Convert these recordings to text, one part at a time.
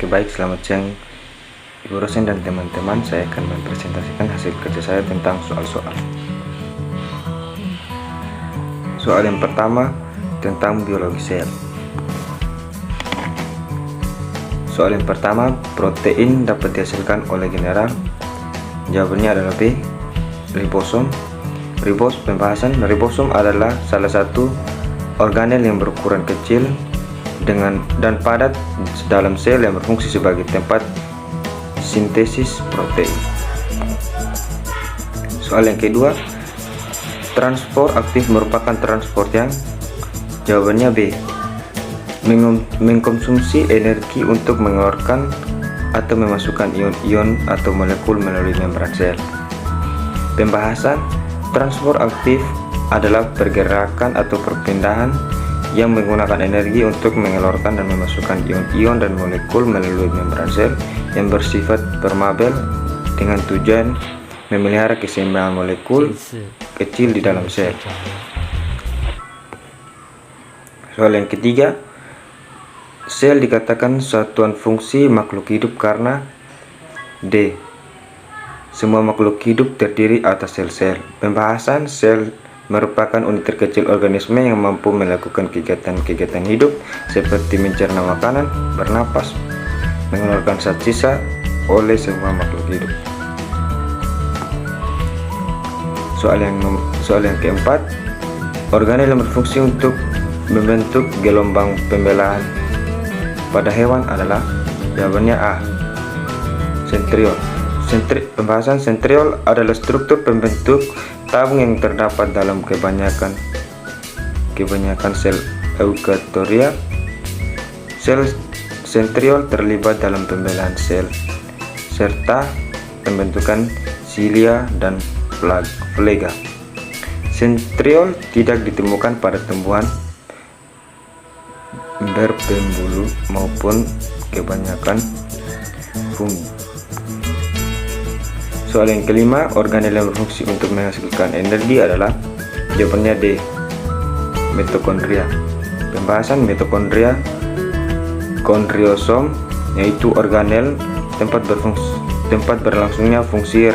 Oke, baik, selamat siang Ibu Rosen dan teman-teman. Saya akan mempresentasikan hasil kerja saya tentang soal-soal. Soal yang pertama tentang biologi sel. Soal yang pertama, protein dapat dihasilkan oleh general. Jawabannya adalah B, ribosom. Pembahasan ribosom adalah salah satu organel yang berukuran kecil dan padat dalam sel yang berfungsi sebagai tempat sintesis protein. Soal yang kedua, transport aktif merupakan transport yang, jawabannya B, mengkonsumsi energi untuk mengeluarkan atau memasukkan ion-ion atau molekul melalui membran sel. Pembahasan, transport aktif adalah pergerakan atau perpindahan yang menggunakan energi untuk mengeluarkan dan memasukkan ion-ion dan molekul melalui membran sel yang bersifat permeabel dengan tujuan memelihara keseimbangan molekul kecil di dalam sel. Soal yang ketiga, sel dikatakan satuan fungsi makhluk hidup karena D, semua makhluk hidup terdiri atas sel-sel. Pembahasan, sel merupakan unit terkecil organisme yang mampu melakukan kegiatan-kegiatan hidup seperti mencerna makanan, bernapas, mengeluarkan zat sisa oleh semua makhluk hidup. Soal yang keempat, organel yang berfungsi untuk membentuk gelombang pembelahan pada hewan adalah, jawabannya A, sentriol. Pembahasan, sentriol adalah struktur pembentuk tabung yang terdapat dalam kebanyakan sel eukaryotia. Sel sentriol terlibat dalam pembelahan sel serta pembentukan silia dan flega. Sentriol tidak ditemukan pada tumbuhan berpembuluh maupun kebanyakan fungi. Soal yang kelima, organel yang berfungsi untuk menghasilkan energi adalah, jawabannya D, mitokondria. Pembahasan, mitokondria, kondriosom, yaitu organel tempat berlangsungnya fungsi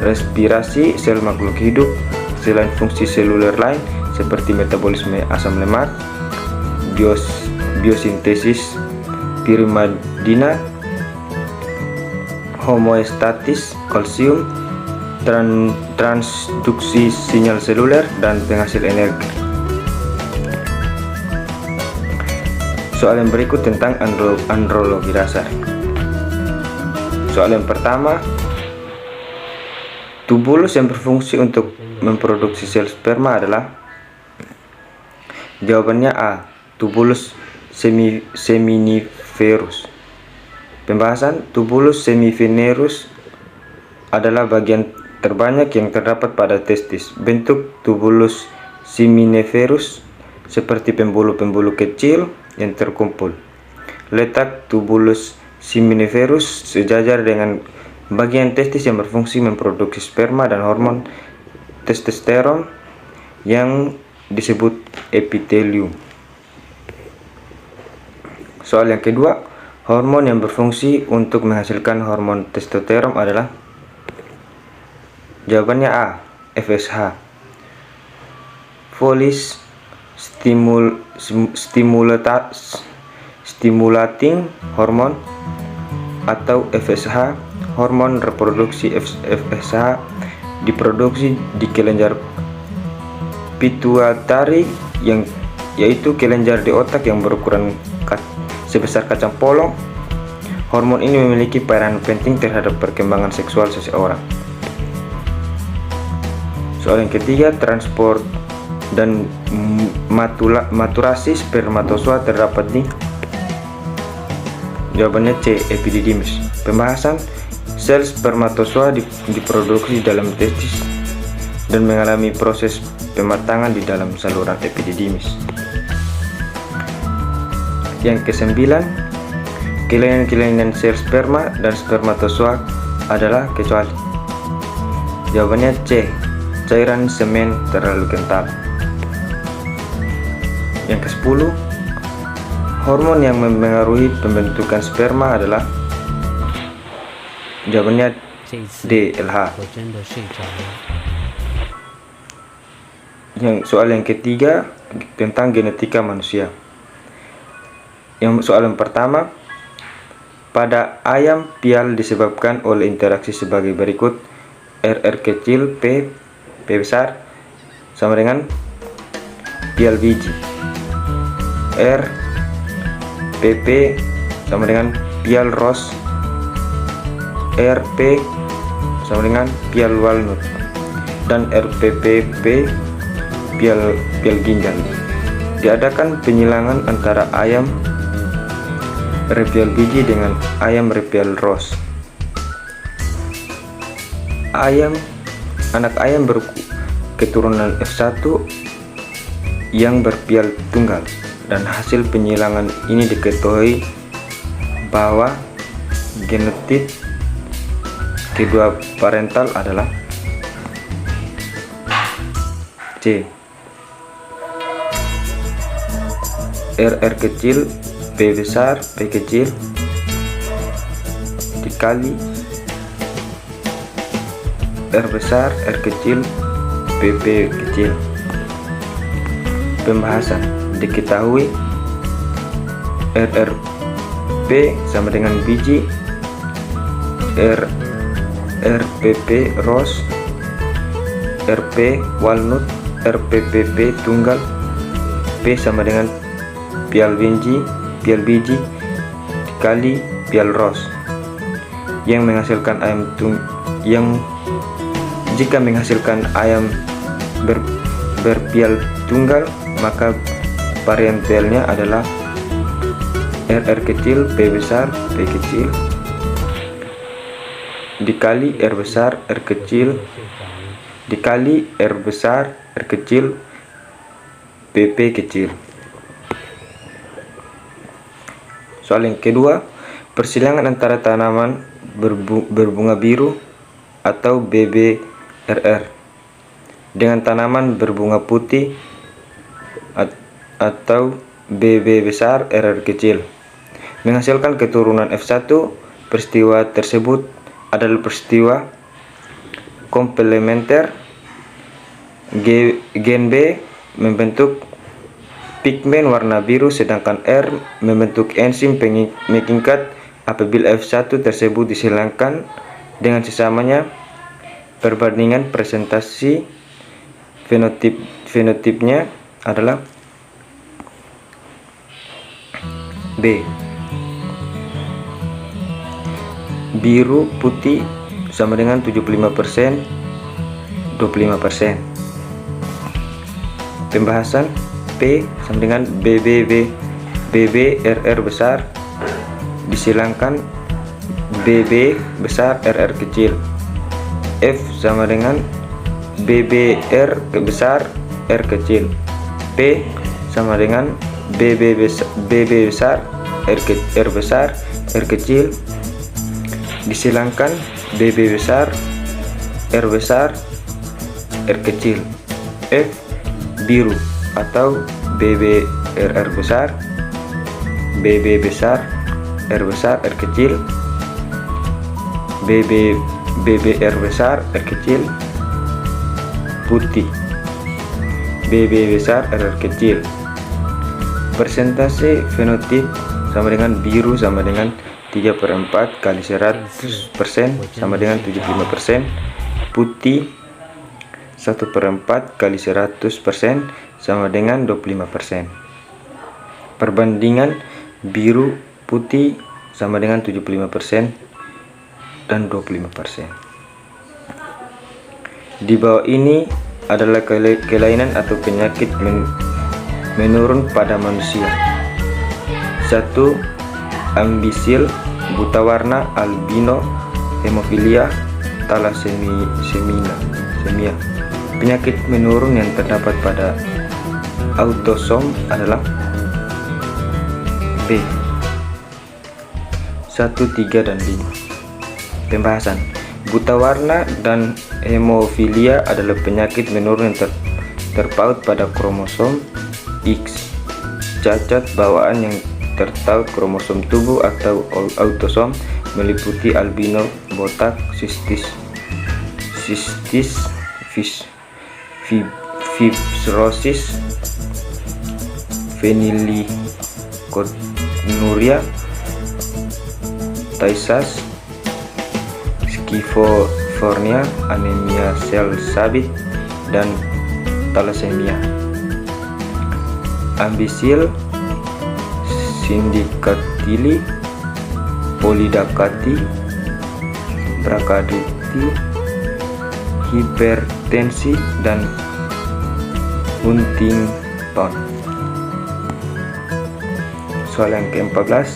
respirasi sel makhluk hidup. Selain fungsi seluler lain seperti metabolisme asam lemak, biosintesis pirimidina, homeostatis kalsium, transduksi sinyal seluler, dan penghasil energi. Soal yang berikut tentang andrologi dasar. Soal yang pertama, tubulus yang berfungsi untuk memproduksi sel sperma adalah, jawabannya A, tubulus seminiferus. Pembahasan, tubulus seminiferus adalah bagian terbanyak yang terdapat pada testis. Bentuk tubulus seminiferus seperti pembuluh-pembuluh kecil yang terkumpul. Letak tubulus seminiferus sejajar dengan bagian testis yang berfungsi memproduksi sperma dan hormon testosteron yang disebut epitelium. Soal yang kedua, hormon yang berfungsi untuk menghasilkan hormon testosteron adalah, jawabannya A, FSH, Follicle Stimulating Hormone atau FSH. Hormon reproduksi FSH diproduksi di kelenjar pituitari, yaitu kelenjar di otak yang berukuran sebesar kacang polong. Hormon ini memiliki peran penting terhadap perkembangan seksual seseorang. Soal yang ketiga, transport dan maturasi spermatozoa terdapat di, jawabannya C, epididymis. Pembahasan, sel spermatozoa diproduksi dalam testis dan mengalami proses pematangan di dalam saluran epididymis. Yang kesembilan, kelainan-kelainan sel sperma dan spermatozoa adalah kecuali, jawabannya C, cairan semen terlalu kental. Yang ke-10, Hormon yang mempengaruhi pembentukan sperma adalah, jawabannya 这一次 D. LH. 我真的睡着了。 Soal yang ketiga tentang genetika manusia. Soal yang pertama, pada ayam pial disebabkan oleh interaksi sebagai berikut: RR kecil P besar sama dengan pial biji, R PP sama dengan pial ros, RP sama dengan pial walnut, dan RPPP pial ginjal. Diadakan penyilangan antara ayam repial biji dengan ayam repial ros. Anak ayam berketurunan F1 yang berpial tunggal, dan hasil penyilangan ini diketahui bahwa genotit kedua parental adalah C. RR kecil P besar P kecil dikali R besar R kecil PP kecil. Pembahasan. Diketahui RRP sama dengan biji, RPP ros, RP walnut, RPPP tunggal, P sama dengan pial biji dikali pial ros, yang menghasilkan jika menghasilkan ayam berpial tunggal, maka parentalnya adalah RR kecil P besar P kecil dikali R besar R kecil dikali R besar R kecil PP kecil. Soal yang kedua, persilangan antara tanaman berbunga biru atau BBRR dengan tanaman berbunga putih atau BB besar RR kecil menghasilkan keturunan F1. Peristiwa tersebut adalah peristiwa komplementer. Gen B membentuk pigmen warna biru, sedangkan R membentuk enzim pengikat apabila F1 tersebut disilangkan dengan sesamanya. Perbandingan presentasi fenotipnya adalah B. Biru putih sama dengan 75%, 25%. Pembahasan. P sama dengan BBRR besar disilangkan BB besar RR kecil. F sama dengan BBR besar R kecil. P sama dengan BB besar R besar R kecil disilangkan BB besar R besar R kecil. F biru atau BBRR besar BB besar R besar R kecil BBR besar R kecil putih BB besar R kecil. Persentase fenotip sama dengan biru sama dengan 3/4 kali 100% sama dengan 75%, putih 1/4 kali 100% sama dengan 25%. Perbandingan biru putih sama dengan 75% dan 25%. Di bawah ini adalah kelainan atau penyakit menurun pada manusia. 1. Ambisil, buta warna, albino, hemofilia, thalassemia. Penyakit menurun yang terdapat pada autosom adalah B. 1, 3, dan 5. Pembahasan. Buta warna dan hemofilia adalah penyakit menurun yang terpaut pada kromosom X, cacat bawaan yang tertaut kromosom tubuh atau autosom meliputi albino, botak, sistis, fibrosis, phenylketonuria, Tay Sachs, skizofrenia, anemia sel sabit, dan thalassemia. Ambisil, sindikatili, polidakati, brakaditi, hipertensi, dan Huntington. Soal yang ke-14,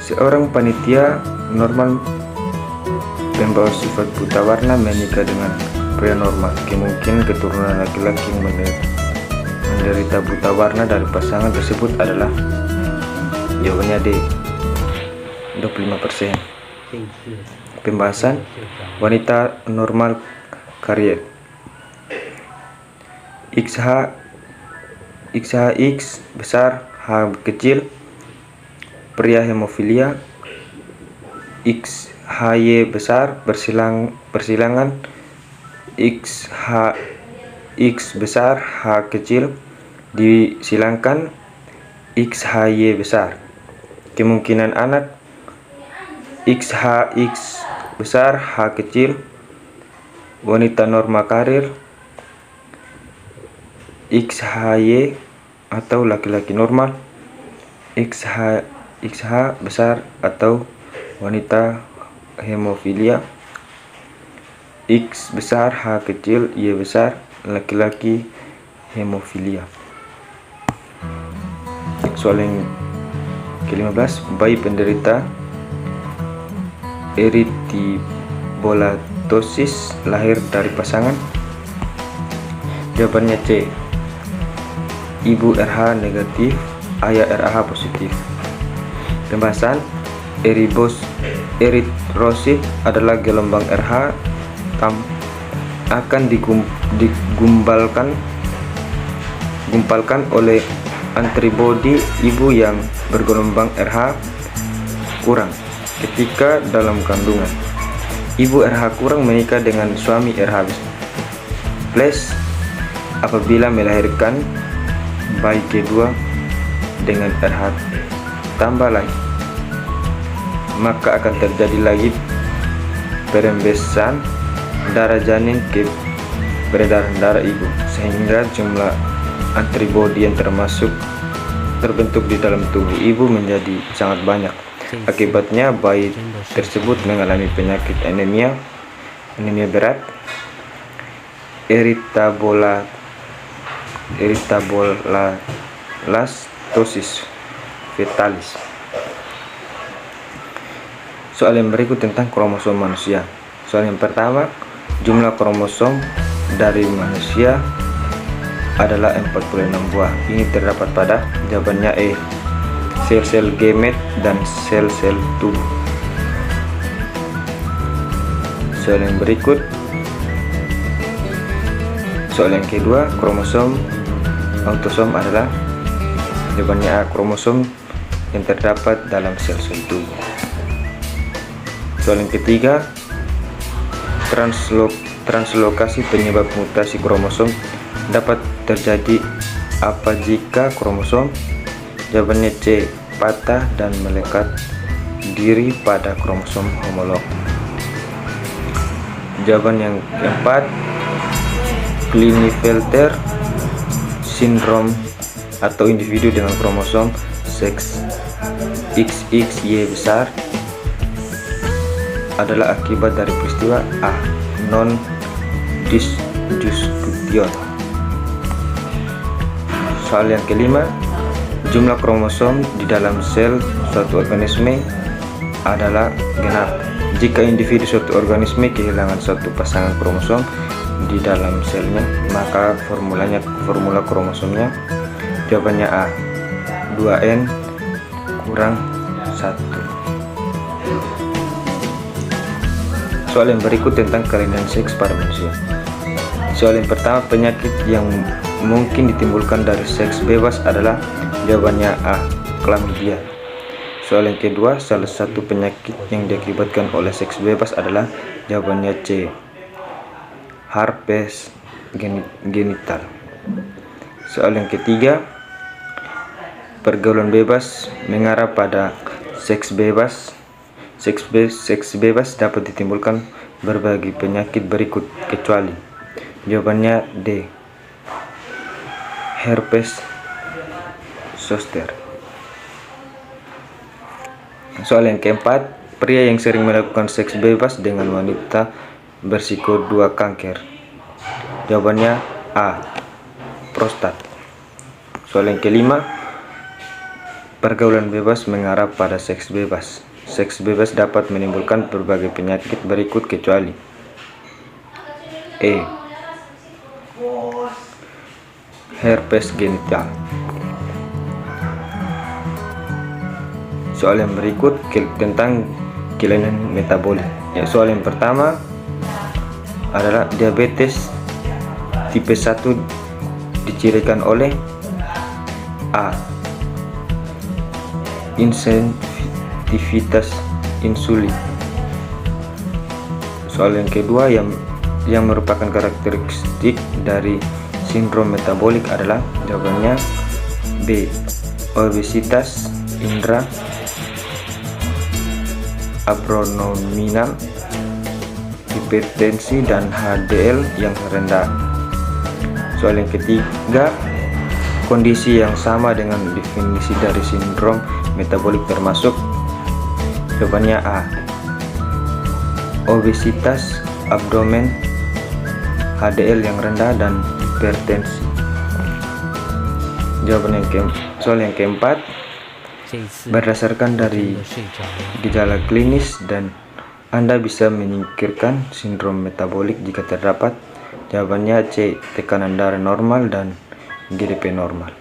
seorang panitia normal membawa sifat buta warna menikah dengan pria normal. Kemungkinan keturunan laki-laki yang menderita buta warna dari pasangan tersebut adalah, jawabannya D, 25%. Pembahasan wanita normal karier. XH besar, H kecil, pria hemofilia. XHY besar, persilangan. X besar, H kecil, disilangkan. XHY besar, kemungkinan anak. XX besar, H kecil, wanita normal karir. XHY atau laki-laki normal. XH besar atau wanita hemofilia. X besar, H kecil, Y besar, laki-laki hemofilia. Soal yang ke-15, bayi penderita erythrobolatosis lahir dari pasangan. Jawabannya C, ibu RH negatif, ayah RH positif. Pembahasan eritrosit adalah gelombang RH akan digumpalkan oleh antibodi ibu yang bergelombang RH kurang ketika dalam kandungan. Ibu RH kurang menikah dengan suami RH plus apabila melahirkan bayi kedua dengan RH tambah lagi, maka akan terjadi lagi perembesan darah janin ke peredaran darah ibu, sehingga jumlah antibodi yang terbentuk di dalam tubuh ibu menjadi sangat banyak. Akibatnya bayi tersebut mengalami penyakit anemia berat, erythrobolatosis fetalis. Soal yang berikut tentang kromosom manusia. Soal yang pertama, jumlah kromosom dari manusia adalah 46 buah. Ini terdapat pada, jawabannya E, sel-sel gamet dan sel-sel tubuh. Soal yang berikut, soal yang kedua, kromosom autosom adalah, jawabannya A, kromosom yang terdapat dalam sel-sel tubuh. Soal yang ketiga, translokasi penyebab mutasi kromosom dapat terjadi apa jika kromosom? Jawabannya C, patah dan melekat diri pada kromosom homolog. Jawaban yang keempat, Klinefelter syndrome atau individu dengan kromosom seks XXY besar adalah akibat dari peristiwa A, non-disjunction. Soal yang kelima, jumlah kromosom di dalam sel suatu organisme adalah genap. Jika individu suatu organisme kehilangan suatu pasangan kromosom di dalam selnya, maka formula kromosomnya, jawabannya A, 2N kurang 1. Soal yang berikut tentang kelainan seks pada manusia. Soal yang pertama, penyakit yang mungkin ditimbulkan dari seks bebas adalah, jawabannya A, Chlamydia. Soal yang kedua, salah satu penyakit yang diakibatkan oleh seks bebas adalah? Jawabannya C. Herpes genital. Soal yang ketiga, pergaulan bebas mengarah pada seks bebas. Seks bebas dapat ditimbulkan berbagai penyakit berikut kecuali? Jawabannya D. Herpes zoster. Soal yang keempat, pria yang sering melakukan seks bebas dengan wanita berisiko 2 kanker. Jawabannya A. Prostat. Soal yang kelima, pergaulan bebas mengarah pada seks bebas. Seks bebas dapat menimbulkan berbagai penyakit berikut kecuali? E. Herpes genital. Soal yang berikut tentang kelainan metabolik. Soal yang pertama adalah diabetes tipe 1 dicirikan oleh? A. Insensitivitas insulin. Soal yang kedua yang merupakan karakteristik dari sindrom metabolik adalah? Jawabannya B. Obesitas indra abdominal, hipertensi, dan HDL yang rendah. Soal yang ketiga, kondisi yang sama dengan definisi dari sindrom metabolik termasuk? Jawabannya A. Obesitas, abdomen, HDL yang rendah, dan hipertensi. Soal yang keempat, 这一次 berdasarkan 真 dari 的睡着了。 gejala klinis dan Anda bisa menyingkirkan sindrom metabolik jika terdapat? Jawabannya C. Tekanan darah normal dan GDP normal.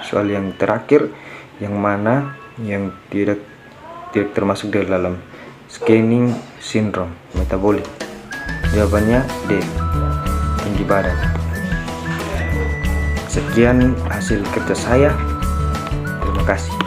Soal yang terakhir, yang mana yang tidak termasuk di dalam scanning sindrom metabolik? Jawabannya D. Tinggi badan. Sekian hasil kerja saya. Terima kasih.